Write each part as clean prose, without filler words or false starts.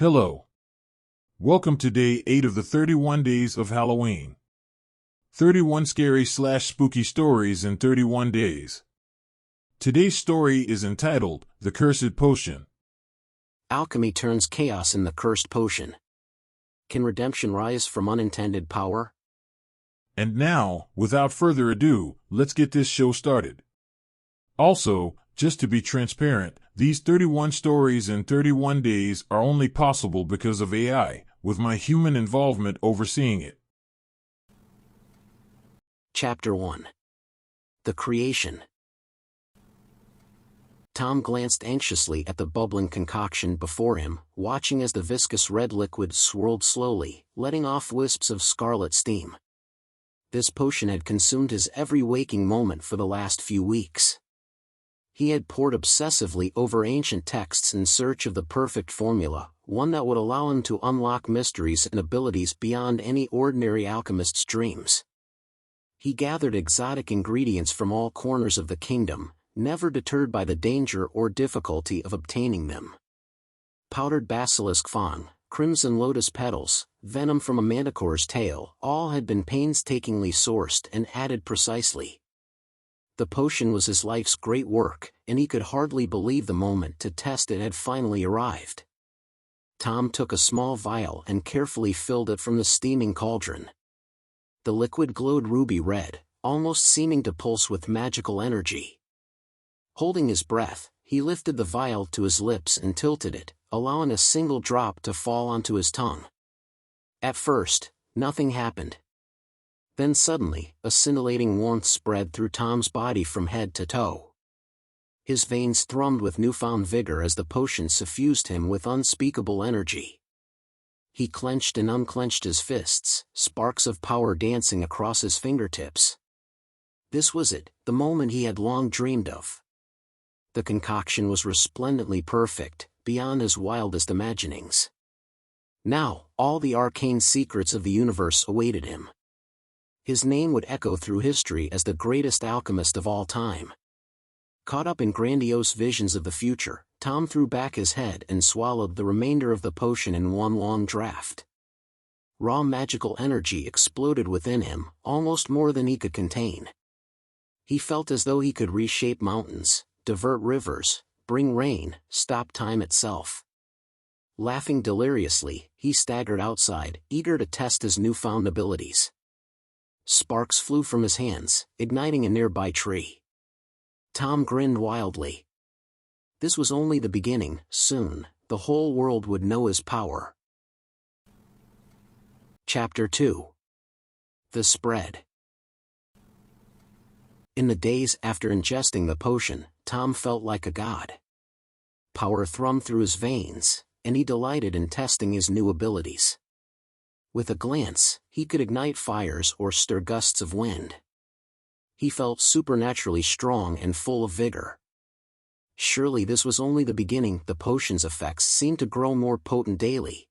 Hello. Welcome to day 8 of the 31 days of Halloween. 31 scary/spooky stories in 31 days. Today's story is entitled, The Cursed Potion. Alchemy turns chaos in the cursed potion. Can redemption rise from unintended power? And now, without further ado, let's get this show started. Also, just to be transparent, these 31 stories in 31 days are only possible because of AI, with my human involvement overseeing it. Chapter 1. The Creation. Tom glanced anxiously at the bubbling concoction before him, watching as the viscous red liquid swirled slowly, letting off wisps of scarlet steam. This potion had consumed his every waking moment for the last few weeks. He had pored obsessively over ancient texts in search of the perfect formula, one that would allow him to unlock mysteries and abilities beyond any ordinary alchemist's dreams. He gathered exotic ingredients from all corners of the kingdom, never deterred by the danger or difficulty of obtaining them. Powdered basilisk fang, crimson lotus petals, venom from a manticore's tail, all had been painstakingly sourced and added precisely. The potion was his life's great work, and he could hardly believe the moment to test it had finally arrived. Tom took a small vial and carefully filled it from the steaming cauldron. The liquid glowed ruby red, almost seeming to pulse with magical energy. Holding his breath, he lifted the vial to his lips and tilted it, allowing a single drop to fall onto his tongue. At first, nothing happened. Then suddenly, a scintillating warmth spread through Tom's body from head to toe. His veins thrummed with newfound vigor as the potion suffused him with unspeakable energy. He clenched and unclenched his fists, sparks of power dancing across his fingertips. This was it, the moment he had long dreamed of. The concoction was resplendently perfect, beyond his wildest imaginings. Now, all the arcane secrets of the universe awaited him. His name would echo through history as the greatest alchemist of all time. Caught up in grandiose visions of the future, Tom threw back his head and swallowed the remainder of the potion in one long draught. Raw magical energy exploded within him, almost more than he could contain. He felt as though he could reshape mountains, divert rivers, bring rain, stop time itself. Laughing deliriously, he staggered outside, eager to test his newfound abilities. Sparks flew from his hands, igniting a nearby tree. Tom grinned wildly. This was only the beginning. Soon, the whole world would know his power. Chapter 2. The Spread. In the days after ingesting the potion, Tom felt like a god. Power thrummed through his veins, and he delighted in testing his new abilities. With a glance, he could ignite fires or stir gusts of wind. He felt supernaturally strong and full of vigor. Surely this was only the beginning. The potion's effects seemed to grow more potent daily.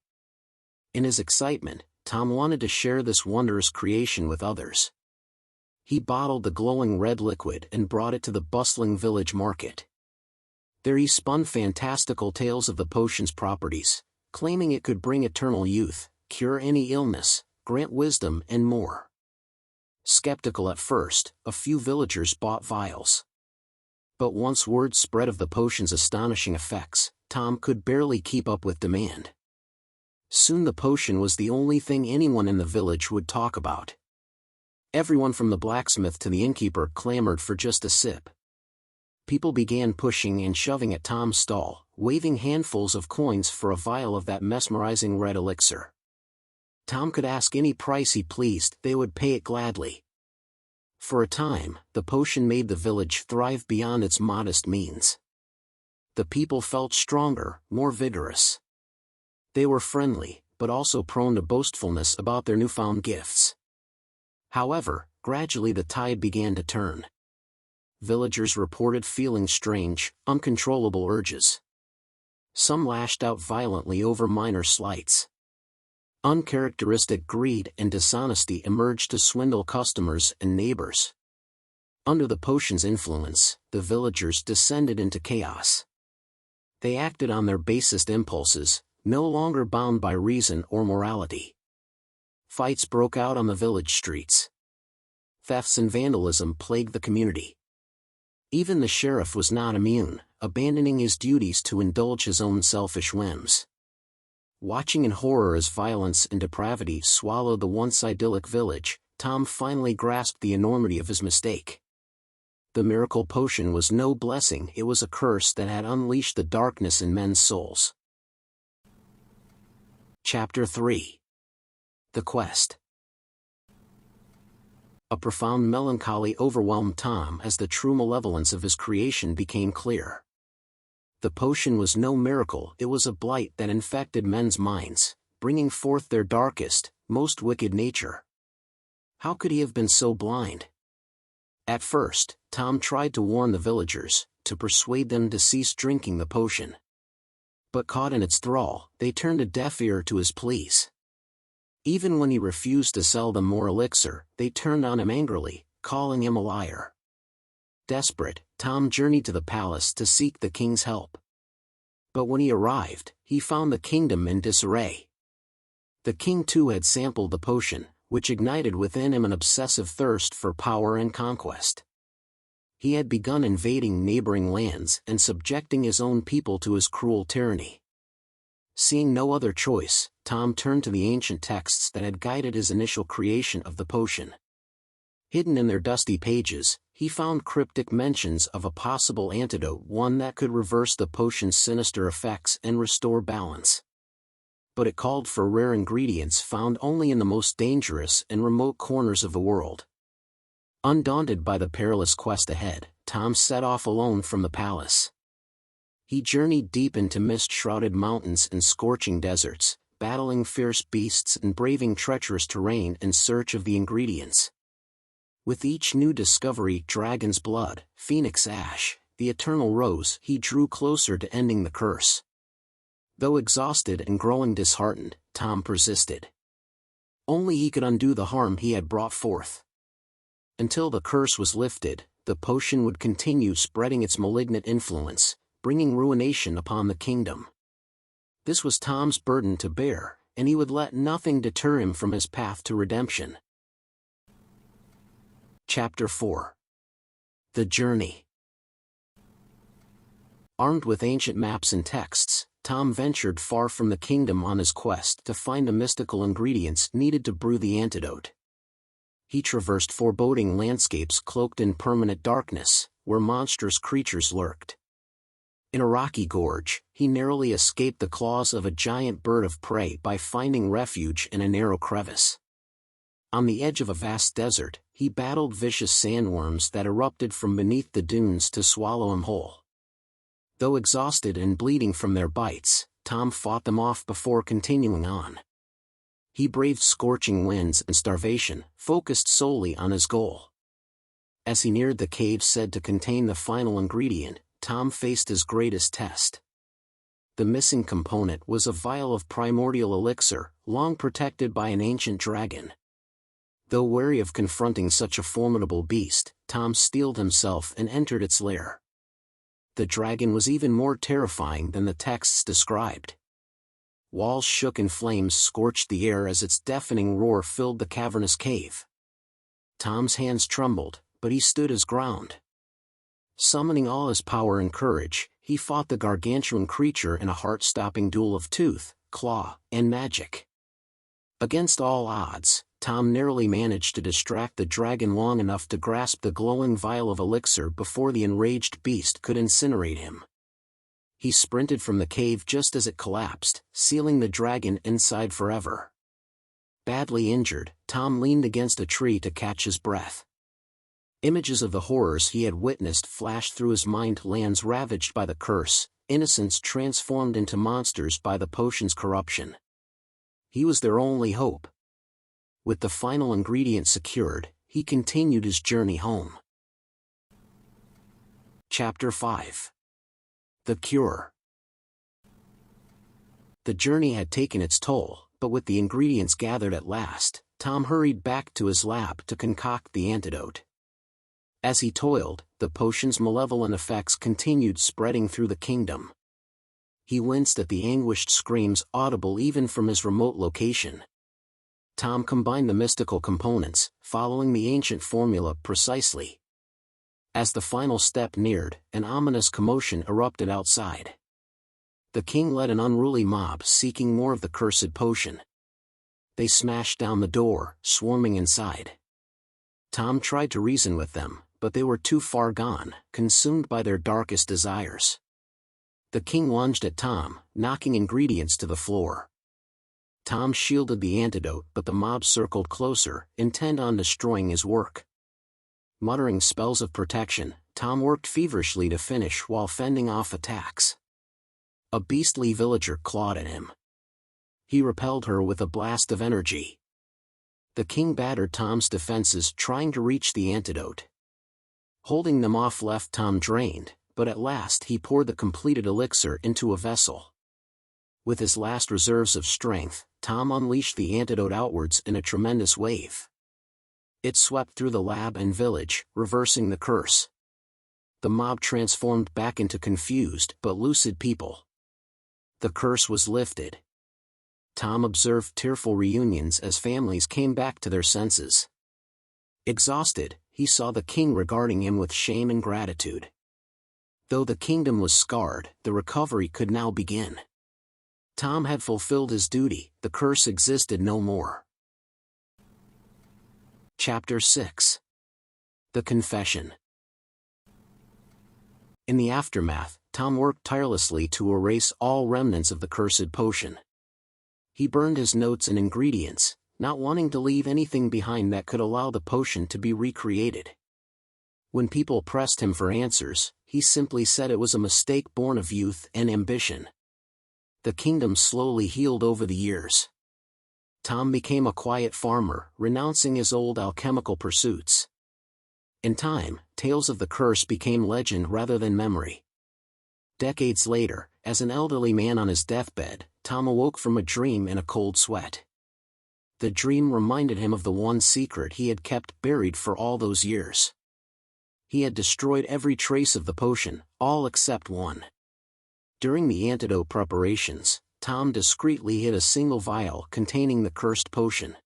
In his excitement, Tom wanted to share this wondrous creation with others. He bottled the glowing red liquid and brought it to the bustling village market. There he spun fantastical tales of the potion's properties, claiming it could bring eternal youth, cure any illness, grant wisdom and more. Skeptical at first, a few villagers bought vials. But once word spread of the potion's astonishing effects, Tom could barely keep up with demand. Soon the potion was the only thing anyone in the village would talk about. Everyone from the blacksmith to the innkeeper clamored for just a sip. People began pushing and shoving at Tom's stall, waving handfuls of coins for a vial of that mesmerizing red elixir. Tom could ask any price he pleased, they would pay it gladly. For a time, the potion made the village thrive beyond its modest means. The people felt stronger, more vigorous. They were friendly, but also prone to boastfulness about their newfound gifts. However, gradually the tide began to turn. Villagers reported feeling strange, uncontrollable urges. Some lashed out violently over minor slights. Uncharacteristic greed and dishonesty emerged to swindle customers and neighbors. Under the potion's influence, the villagers descended into chaos. They acted on their basest impulses, no longer bound by reason or morality. Fights broke out on the village streets. Thefts and vandalism plagued the community. Even the sheriff was not immune, abandoning his duties to indulge his own selfish whims. Watching in horror as violence and depravity swallowed the once idyllic village, Tom finally grasped the enormity of his mistake. The miracle potion was no blessing, it was a curse that had unleashed the darkness in men's souls. Chapter 3. The Quest. A profound melancholy overwhelmed Tom as the true malevolence of his creation became clear. The potion was no miracle, it was a blight that infected men's minds, bringing forth their darkest, most wicked nature. How could he have been so blind? At first, Tom tried to warn the villagers, to persuade them to cease drinking the potion. But caught in its thrall, they turned a deaf ear to his pleas. Even when he refused to sell them more elixir, they turned on him angrily, calling him a liar. Desperate, Tom journeyed to the palace to seek the king's help. But when he arrived, he found the kingdom in disarray. The king too had sampled the potion, which ignited within him an obsessive thirst for power and conquest. He had begun invading neighboring lands and subjecting his own people to his cruel tyranny. Seeing no other choice, Tom turned to the ancient texts that had guided his initial creation of the potion. Hidden in their dusty pages, he found cryptic mentions of a possible antidote, one that could reverse the potion's sinister effects and restore balance. But it called for rare ingredients found only in the most dangerous and remote corners of the world. Undaunted by the perilous quest ahead, Tom set off alone from the palace. He journeyed deep into mist-shrouded mountains and scorching deserts, battling fierce beasts and braving treacherous terrain in search of the ingredients. With each new discovery, dragon's blood, phoenix ash, the eternal rose, he drew closer to ending the curse. Though exhausted and growing disheartened, Tom persisted. Only he could undo the harm he had brought forth. Until the curse was lifted, the potion would continue spreading its malignant influence, bringing ruination upon the kingdom. This was Tom's burden to bear, and he would let nothing deter him from his path to redemption. Chapter 4. The Journey. Armed with ancient maps and texts, Tom ventured far from the kingdom on his quest to find the mystical ingredients needed to brew the antidote. He traversed foreboding landscapes cloaked in permanent darkness, where monstrous creatures lurked. In a rocky gorge, he narrowly escaped the claws of a giant bird of prey by finding refuge in a narrow crevice. On the edge of a vast desert, he battled vicious sandworms that erupted from beneath the dunes to swallow him whole. Though exhausted and bleeding from their bites, Tom fought them off before continuing on. He braved scorching winds and starvation, focused solely on his goal. As he neared the cave said to contain the final ingredient, Tom faced his greatest test. The missing component was a vial of primordial elixir, long protected by an ancient dragon. Though wary of confronting such a formidable beast, Tom steeled himself and entered its lair. The dragon was even more terrifying than the texts described. Walls shook and flames scorched the air as its deafening roar filled the cavernous cave. Tom's hands trembled, but he stood his ground. Summoning all his power and courage, he fought the gargantuan creature in a heart-stopping duel of tooth, claw, and magic. Against all odds, Tom narrowly managed to distract the dragon long enough to grasp the glowing vial of elixir before the enraged beast could incinerate him. He sprinted from the cave just as it collapsed, sealing the dragon inside forever. Badly injured, Tom leaned against a tree to catch his breath. Images of the horrors he had witnessed flashed through his mind: lands ravaged by the curse, innocents transformed into monsters by the potion's corruption. He was their only hope. With the final ingredient secured, he continued his journey home. Chapter 5. The Cure. The journey had taken its toll, but with the ingredients gathered at last, Tom hurried back to his lab to concoct the antidote. As he toiled, the potion's malevolent effects continued spreading through the kingdom. He winced at the anguished screams audible even from his remote location. Tom combined the mystical components, following the ancient formula precisely. As the final step neared, an ominous commotion erupted outside. The king led an unruly mob seeking more of the cursed potion. They smashed down the door, swarming inside. Tom tried to reason with them, but they were too far gone, consumed by their darkest desires. The king lunged at Tom, knocking ingredients to the floor. Tom shielded the antidote, but the mob circled closer, intent on destroying his work. Muttering spells of protection, Tom worked feverishly to finish while fending off attacks. A beastly villager clawed at him. He repelled her with a blast of energy. The king battered Tom's defenses, trying to reach the antidote. Holding them off left Tom drained, but at last he poured the completed elixir into a vessel. With his last reserves of strength, Tom unleashed the antidote outwards in a tremendous wave. It swept through the lab and village, reversing the curse. The mob transformed back into confused but lucid people. The curse was lifted. Tom observed tearful reunions as families came back to their senses. Exhausted, he saw the king regarding him with shame and gratitude. Though the kingdom was scarred, the recovery could now begin. Tom had fulfilled his duty, the curse existed no more. Chapter 6. The Confession. In the aftermath, Tom worked tirelessly to erase all remnants of the cursed potion. He burned his notes and ingredients, not wanting to leave anything behind that could allow the potion to be recreated. When people pressed him for answers, he simply said it was a mistake born of youth and ambition. The kingdom slowly healed over the years. Tom became a quiet farmer, renouncing his old alchemical pursuits. In time, tales of the curse became legend rather than memory. Decades later, as an elderly man on his deathbed, Tom awoke from a dream in a cold sweat. The dream reminded him of the one secret he had kept buried for all those years. He had destroyed every trace of the potion, all except one. During the antidote preparations, Tom discreetly hid a single vial containing the cursed potion.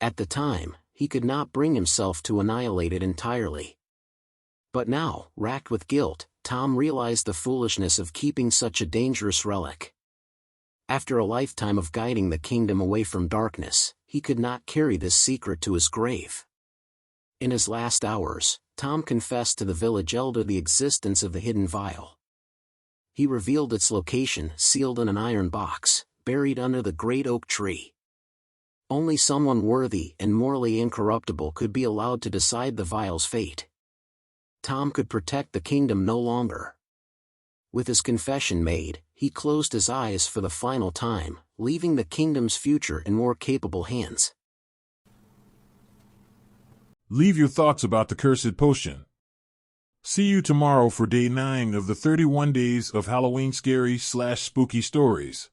At the time, he could not bring himself to annihilate it entirely. But now, racked with guilt, Tom realized the foolishness of keeping such a dangerous relic. After a lifetime of guiding the kingdom away from darkness, he could not carry this secret to his grave. In his last hours, Tom confessed to the village elder the existence of the hidden vial. He revealed its location, sealed in an iron box, buried under the great oak tree. Only someone worthy and morally incorruptible could be allowed to decide the vial's fate. Tom could protect the kingdom no longer. With his confession made, he closed his eyes for the final time, leaving the kingdom's future in more capable hands. Leave your thoughts about the cursed potion. See you tomorrow for day 9 of the 31 Days of Halloween Scary/Spooky Stories.